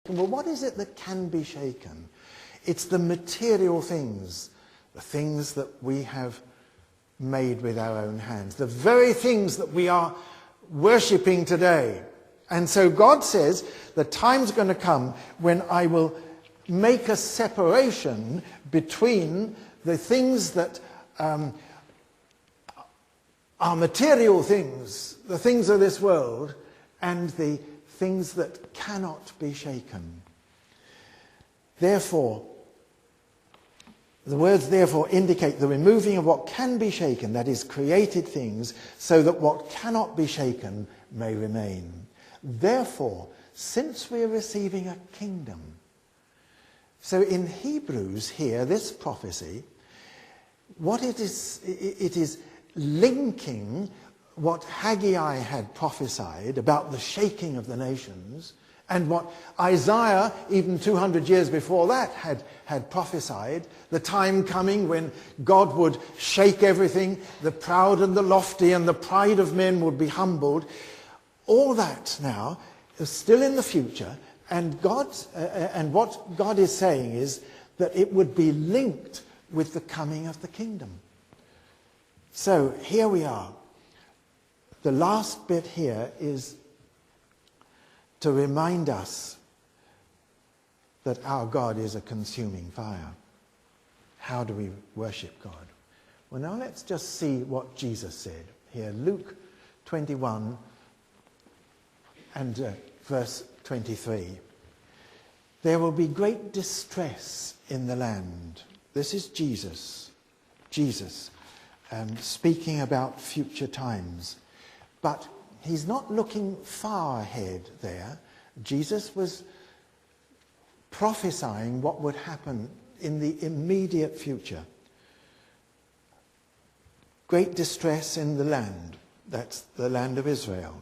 Well, what is it that can be shaken? It's the material things, the things that we have made with our own hands, the very things that we are worshipping today. And so God says the time's going to come when I will make a separation between the things that are material things, the things of this world, and the things that cannot be shaken. Therefore, the words therefore indicate the removing of what can be shaken, that is, created things, so that what cannot be shaken may remain. Therefore, since we are receiving a kingdom. So in Hebrews here, this prophecy, what it is linking what Haggai had prophesied about the shaking of the nations, and what Isaiah, even 200 years before that, had prophesied, the time coming when God would shake everything, the proud and the lofty and the pride of men would be humbled. All that now is still in the future, and what God is saying is that it would be linked with the coming of the kingdom. So here we are. The last bit here is to remind us that our God is a consuming fire. How do we worship God? Well, now let's just see what Jesus said here. Luke 21 and verse 23. There will be great distress in the land. This is Jesus speaking about future times. But he's not looking far ahead there. Jesus was prophesying what would happen in the immediate future. Great distress in the land, that's the land of Israel,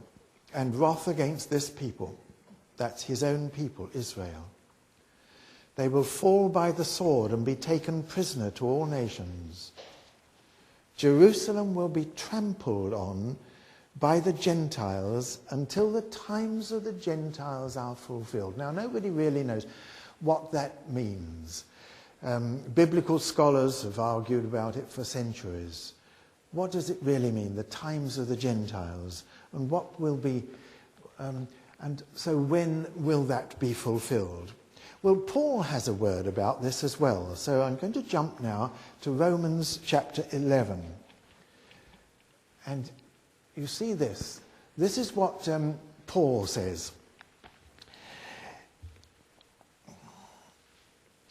and wrath against this people, that's his own people, Israel. They will fall by the sword and be taken prisoner to all nations. Jerusalem will be trampled on by the Gentiles until the times of the Gentiles are fulfilled. Now, nobody really knows what that means. Biblical scholars have argued about it for centuries. What does it really mean, the times of the Gentiles? And what will be, and so when will that be fulfilled? Well, Paul has a word about this as well. So I'm going to jump now to Romans chapter 11. And you see this. This is what Paul says.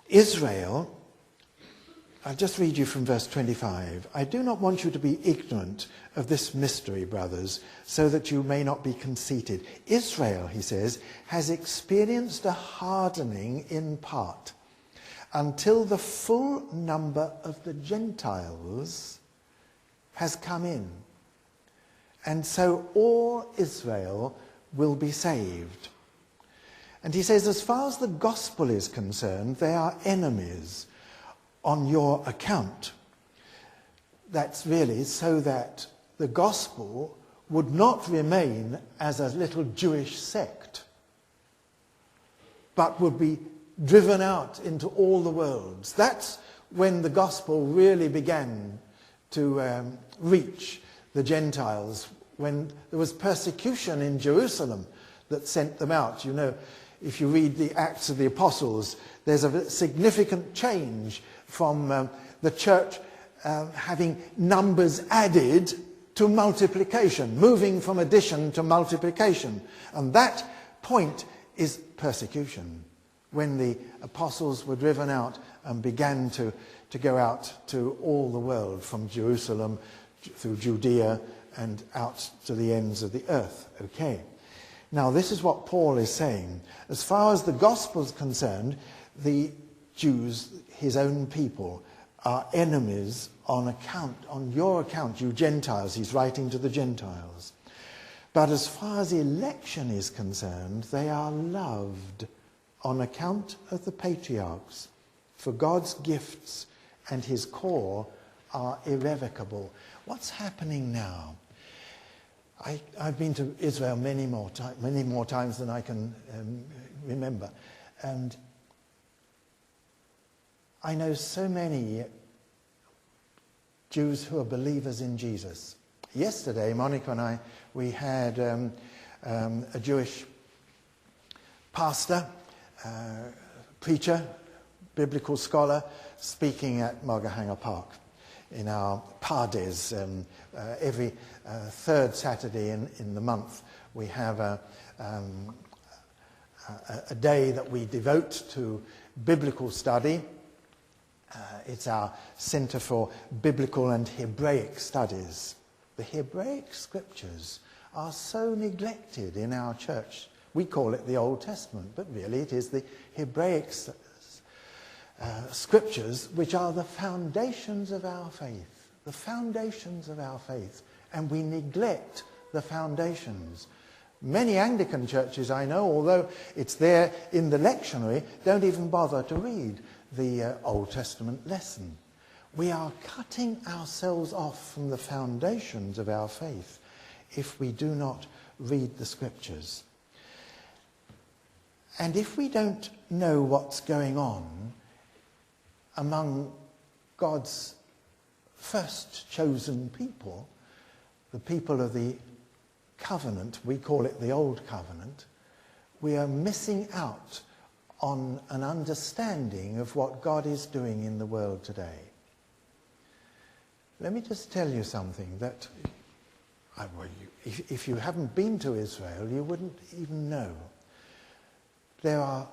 Israel, I'll just read you from verse 25. I do not want you to be ignorant of this mystery, brothers, so that you may not be conceited. Israel, he says, has experienced a hardening in part until the full number of the Gentiles has come in. And so all Israel will be saved. And he says, as far as the gospel is concerned, they are enemies on your account. That's really so that the gospel would not remain as a little Jewish sect, but would be driven out into all the worlds. That's when the gospel really began to reach the Gentiles, when there was persecution in Jerusalem that sent them out. You know, if you read the Acts of the Apostles, there's a significant change from the church having numbers added to multiplication, moving from addition to multiplication. And that point is persecution, when the apostles were driven out and began to go out to all the world, from Jerusalem through Judea and out to the ends of the earth. Okay. Now, this is what Paul is saying. As far as the gospel is concerned, the Jews, his own people, are enemies on your account, you Gentiles. He's writing to the Gentiles. But as far as election is concerned, they are loved on account of the patriarchs. For God's gifts and his core are irrevocable. What's happening now? I've been to Israel many more times than I can remember. And I know so many Jews who are believers in Jesus. Yesterday, Monica and I, we had a Jewish pastor, preacher, biblical scholar, speaking at Mogahanga Park in our Pardes. Every third Saturday in the month, we have a day that we devote to biblical study. It's our Centre for Biblical and Hebraic Studies. The Hebraic Scriptures are so neglected in our church. We call it the Old Testament, but really it is the Hebraic Scriptures which are the foundations of our faith. The foundations of our faith. And we neglect the foundations. Many Anglican churches I know, although it's there in the lectionary, don't even bother to read the Old Testament lesson. We are cutting ourselves off from the foundations of our faith if we do not read the Scriptures. And if we don't know what's going on among God's first chosen people, the people of the covenant, we call it the Old Covenant, we are missing out on an understanding of what God is doing in the world today. Let me just tell you something that, if you haven't been to Israel, you wouldn't even know. There are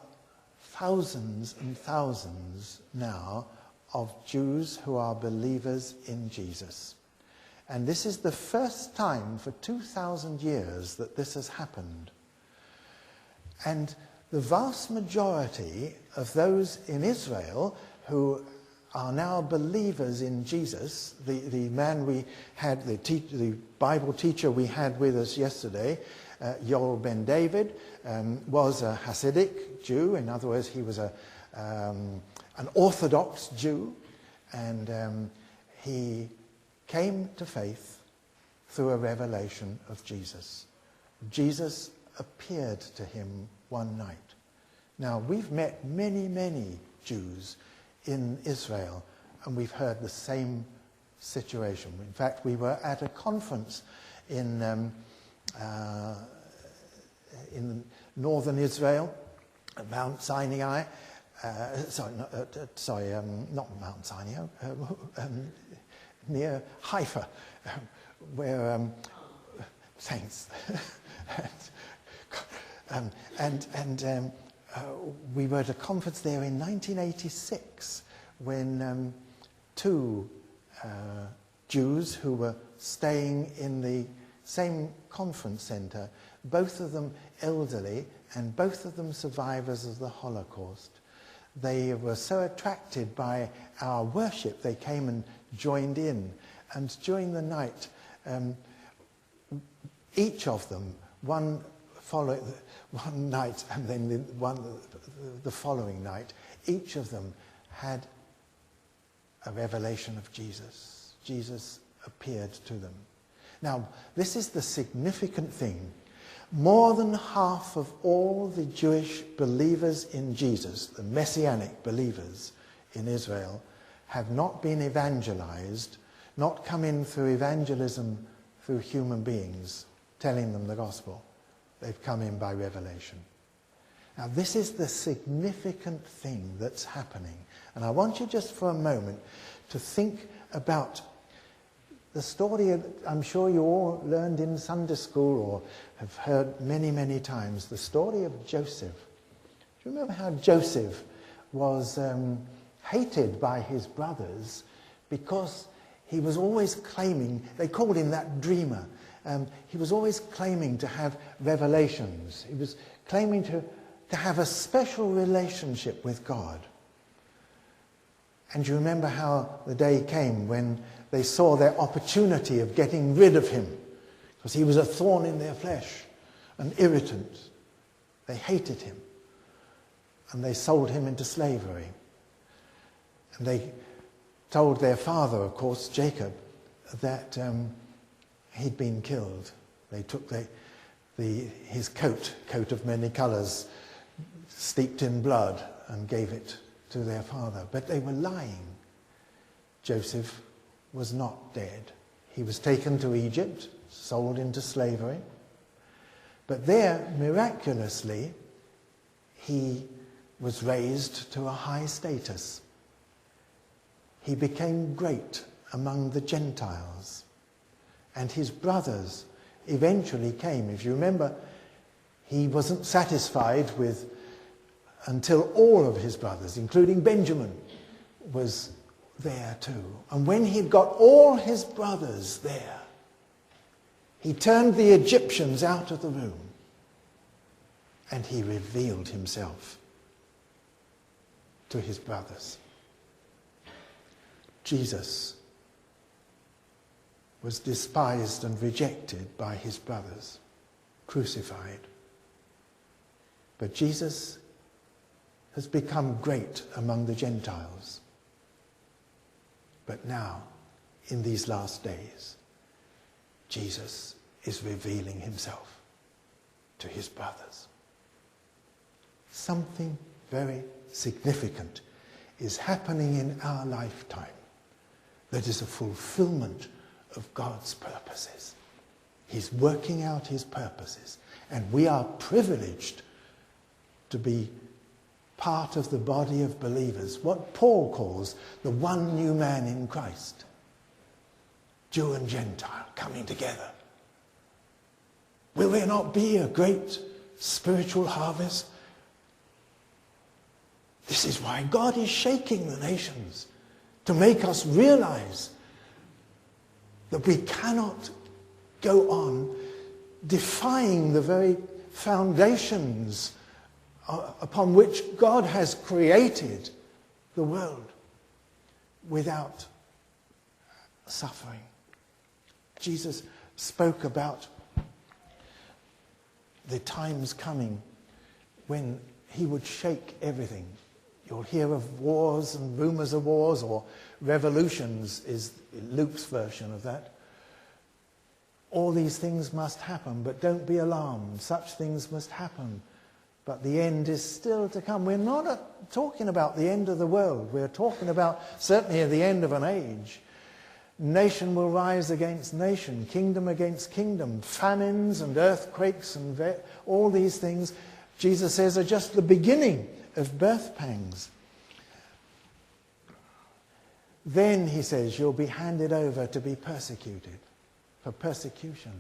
thousands and thousands now of Jews who are believers in Jesus. And this is the first time for 2,000 years that this has happened. And the vast majority of those in Israel who are now believers in Jesus, the man we had, the Bible teacher we had with us yesterday, Yoel Ben David, was a Hasidic Jew. In other words, he was an Orthodox Jew, and he came to faith through a revelation of Jesus. Jesus appeared to him one night. Now, we've met many, many Jews in Israel, and we've heard the same situation. In fact, we were at a conference in northern Israel, at Mount Sinai. Not Mount Sinai, near Haifa, where thanks. We were at a conference there in 1986 when two Jews who were staying in the same conference centre, both of them elderly and both of them survivors of the Holocaust. They were so attracted by our worship, they came and joined in. And during the night, each of them, one night and then the following night, each of them had a revelation of Jesus. Jesus appeared to them. Now, this is the significant thing. More than half of all the Jewish believers in Jesus, the Messianic believers in Israel, have not been evangelized, not come in through evangelism through human beings telling them the gospel. They've come in by revelation. Now, this is the significant thing that's happening. And I want you just for a moment to think about the story I'm sure you all learned in Sunday school or have heard many, many times, the story of Joseph. Do you remember how Joseph was hated by his brothers because he was always claiming, they called him that dreamer, he was always claiming to have revelations. He was claiming to have a special relationship with God. And you remember how the day came when they saw their opportunity of getting rid of him because he was a thorn in their flesh, an irritant. They hated him and they sold him into slavery. And they told their father, of course, Jacob, that he'd been killed. They took his coat of many colours, steeped in blood and gave it to their father. But they were lying. Joseph was not dead. He was taken to Egypt, sold into slavery. But there, miraculously, he was raised to a high status. He became great among the Gentiles. And his brothers eventually came. If you remember, he wasn't satisfied with until all of his brothers, including Benjamin, was there too. And when he'd got all his brothers there, he turned the Egyptians out of the room and he revealed himself to his brothers. Jesus was despised and rejected by his brothers, crucified. But Jesus has become great among the Gentiles. But now, in these last days, Jesus is revealing himself to his brothers. Something very significant is happening in our lifetime that is a fulfillment of God's purposes. He's working out his purposes, and we are privileged to be part of the body of believers, what Paul calls the one new man in Christ. Jew and Gentile coming together. Will there not be a great spiritual harvest? This is why God is shaking the nations, to make us realize that we cannot go on defying the very foundations upon which God has created the world without suffering. Jesus spoke about the times coming when he would shake everything. You'll hear of wars and rumors of wars, or revolutions is Luke's version of that. All these things must happen, but don't be alarmed. Such things must happen. But the end is still to come. We're not talking about the end of the world. We're talking about certainly the end of an age. Nation will rise against nation, kingdom against kingdom, famines and earthquakes and all these things, Jesus says, are just the beginning of birth pangs. Then, he says, you'll be handed over to be persecuted, for persecution,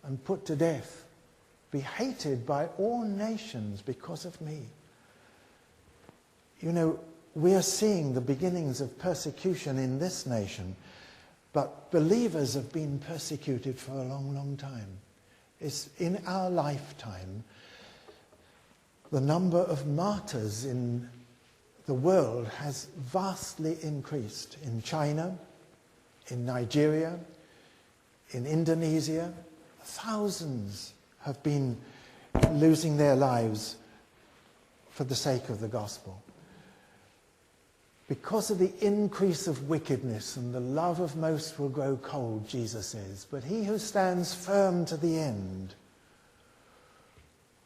and put to death, be hated by all nations because of me. You know, we are seeing the beginnings of persecution in this nation, but believers have been persecuted for a long, long time. It's in our lifetime, the number of martyrs in the world has vastly increased. In China, in Nigeria, in Indonesia, thousands have been losing their lives for the sake of the gospel. Because of the increase of wickedness, and the love of most will grow cold, Jesus says, but he who stands firm to the end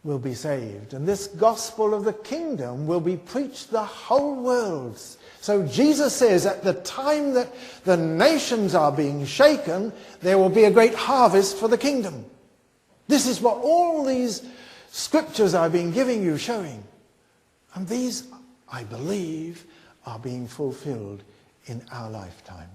will be saved. And this gospel of the kingdom will be preached the whole world. So Jesus says at the time that the nations are being shaken, there will be a great harvest for the kingdom. This is what all these scriptures I've been giving you showing. And these, I believe, are being fulfilled in our lifetime.